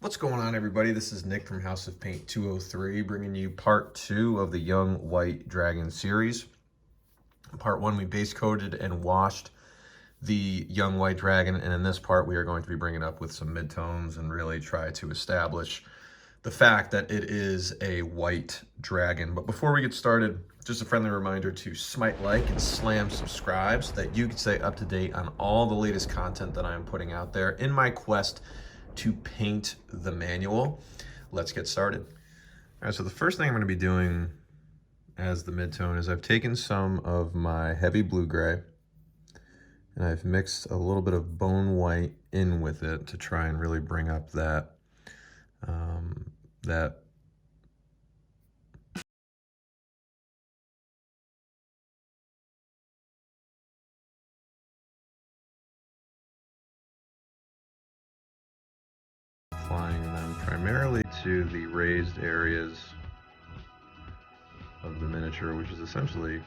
What's going on, everybody? This is Nick from House of Paint 203, bringing you part 2 of the Young White Dragon series. In part 1, we base coated and washed the Young White Dragon, and in this part, we are going to be bringing up with some midtones and really try to establish the fact that it is a white dragon. But before we get started, just a friendly reminder to smite like and slam subscribe so that you can stay up to date on all the latest content that I am putting out there in my quest to paint the manual. Let's get started. All right, so the first thing I'm going to be doing as the midtone is I've taken some of my heavy blue gray and I've mixed a little bit of bone white in with it to try and really bring up that applying them primarily to the raised areas of the miniature, which is essentially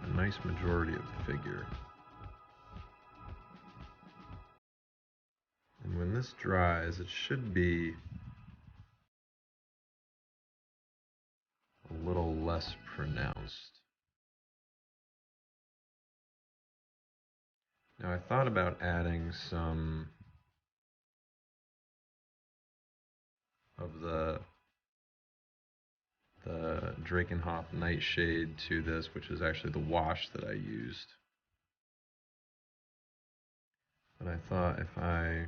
a nice majority of the figure. And when this dries, it should be a little less pronounced. Now I thought about adding some of the Drakenhof Nightshade to this, which is actually the wash that I used. But I thought if I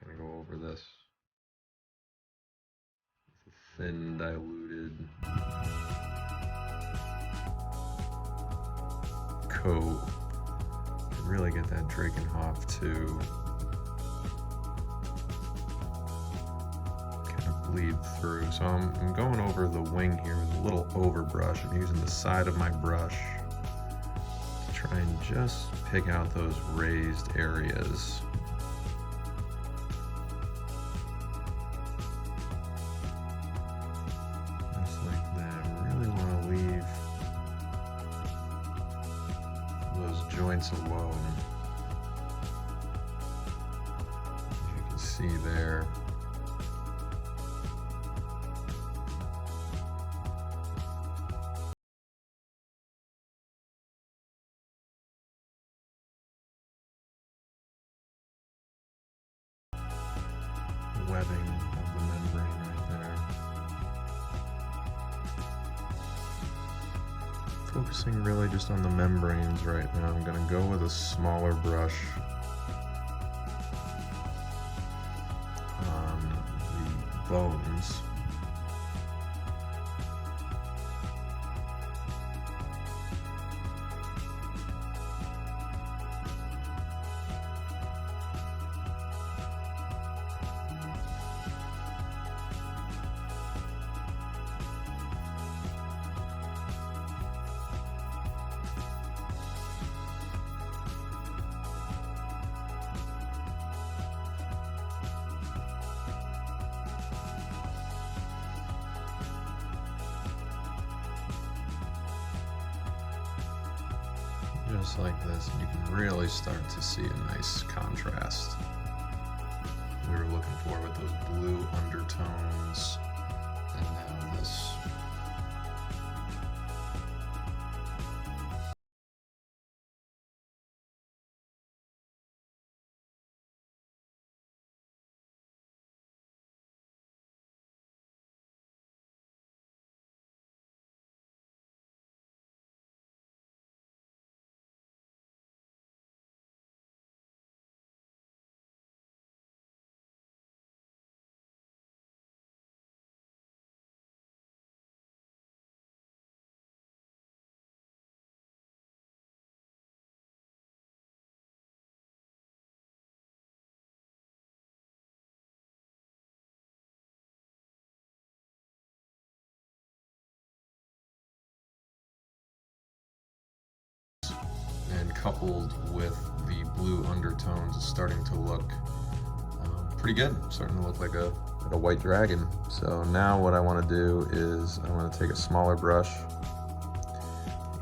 kind of go over this with a thin diluted coat, and really get that Drakenhof to kind of bleed through. So I'm going over the wing here with a little overbrush. I'm using the side of my brush to try and just pick out those raised areas. Just like that. Really want to leave those joints alone. As you can see there. Webbing of the membrane right there. Focusing really just on the membranes right now. I'm going to go with a smaller brush on the bones. Just like this, and you can really start to see a nice contrast we were looking for with those blue undertones, and now this. And coupled with the blue undertones, it's starting to look pretty good. Starting to look like a white dragon. So now what I want to do is I want to take a smaller brush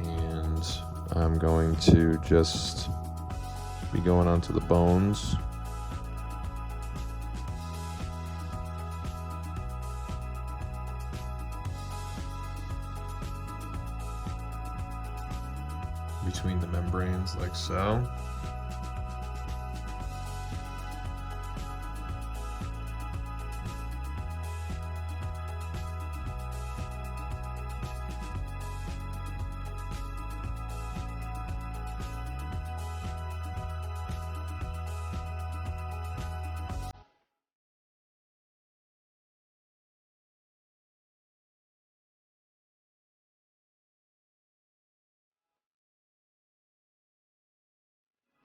and I'm going to just be going onto the bones. Between the membranes, like so.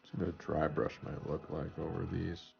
See what a dry brush might look like over these.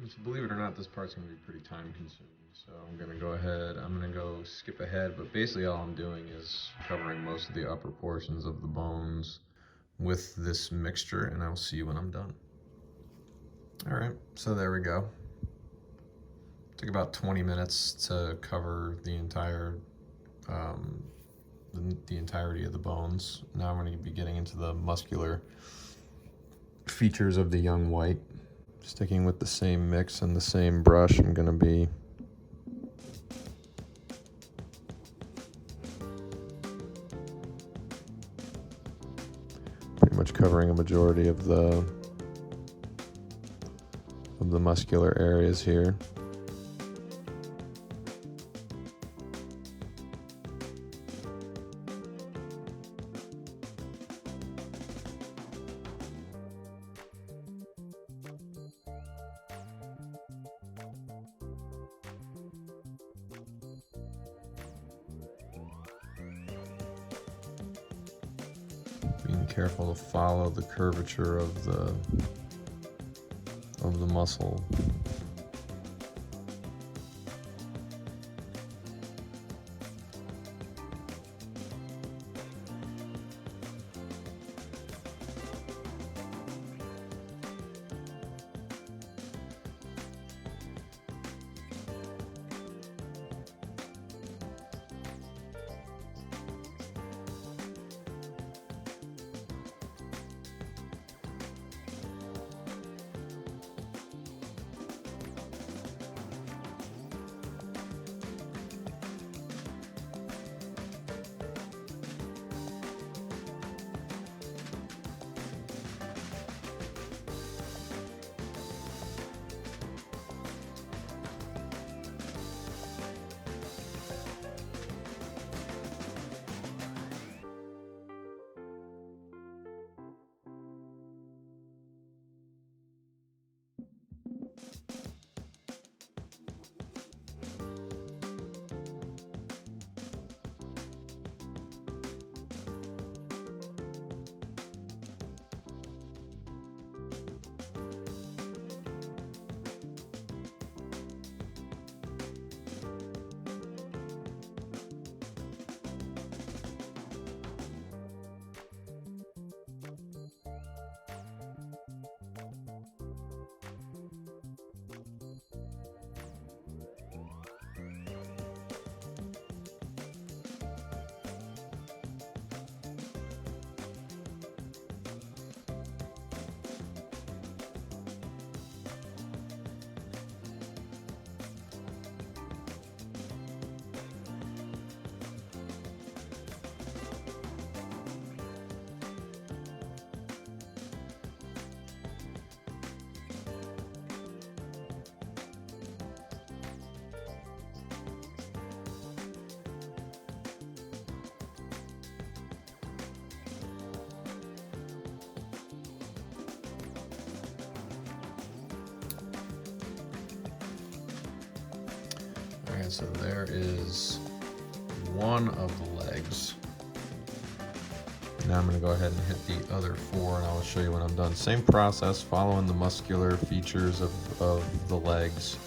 So believe it or not, this part's going to be pretty time consuming. So I'm going to go ahead, I'm going to go skip ahead, but basically all I'm doing is covering most of the upper portions of the bones with this mixture, and I'll see you when I'm done. All right, so there we go. Took about 20 minutes to cover the entire, the entirety of the bones. Now I'm going to be getting into the muscular features of the young white. Sticking with the same mix and the same brush, I'm going to be pretty much covering a majority of the muscular areas here. Being careful to follow the curvature of the muscle. And so there is one of the legs. Now I'm going to go ahead and hit the other 4, and I'll show you when I'm done. Same process, following the muscular features of the legs,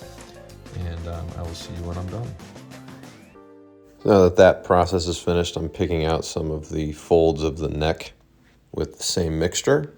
and I will see you when I'm done. Now that that process is finished, I'm picking out some of the folds of the neck with the same mixture.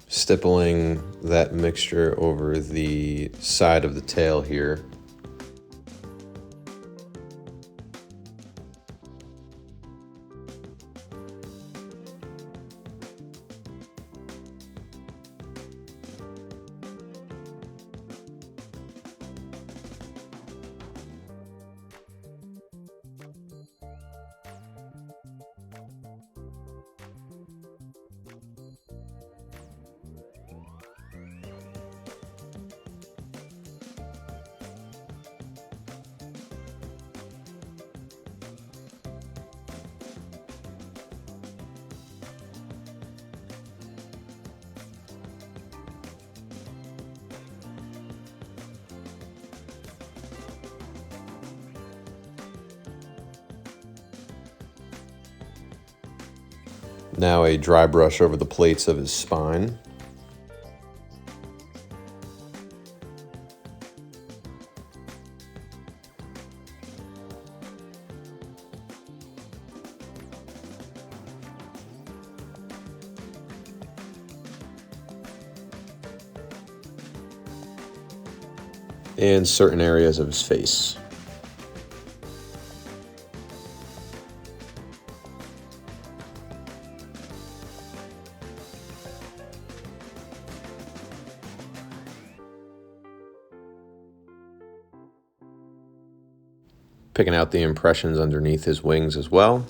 Stippling that mixture over the side of the tail here. Now a dry brush over the plates of his spine. And certain areas of his face. Picking out the impressions underneath his wings as well.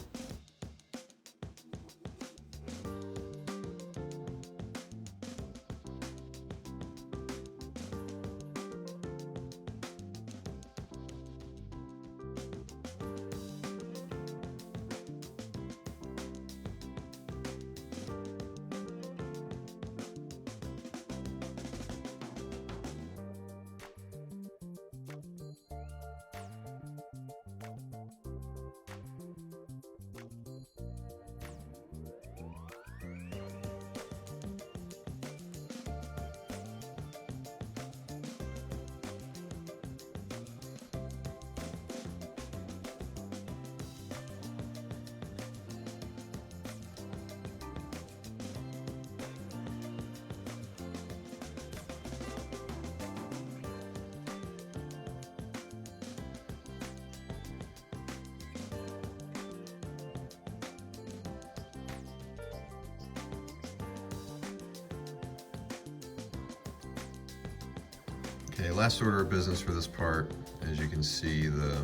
Okay, last order of business for this part. As you can see, the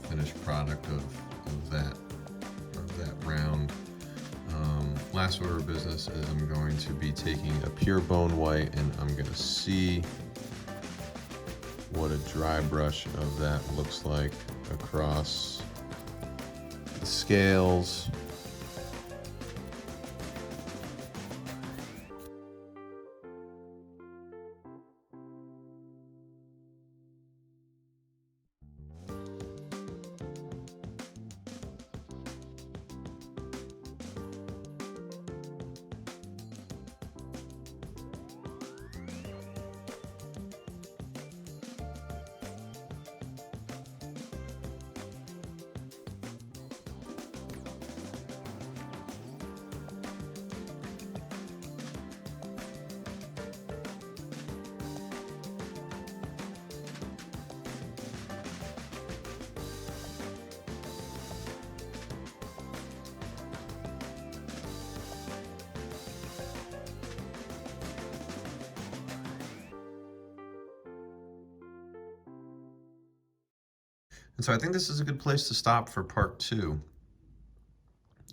finished product of that round. Last order of business is I'm going to be taking a pure bone white and I'm going to see what a dry brush of that looks like across the scales. And so I think this is a good place to stop for part 2.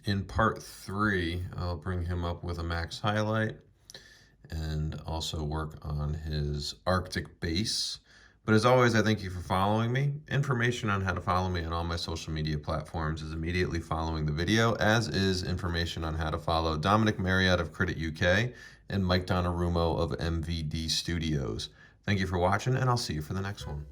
In part 3, I'll bring him up with a max highlight and also work on his Arctic base. But as always, I thank you for following me. Information on how to follow me on all my social media platforms is immediately following the video, as is information on how to follow Dominic Marriott of Credit UK and Mike Donnarummo of MVD Studios. Thank you for watching, and I'll see you for the next one.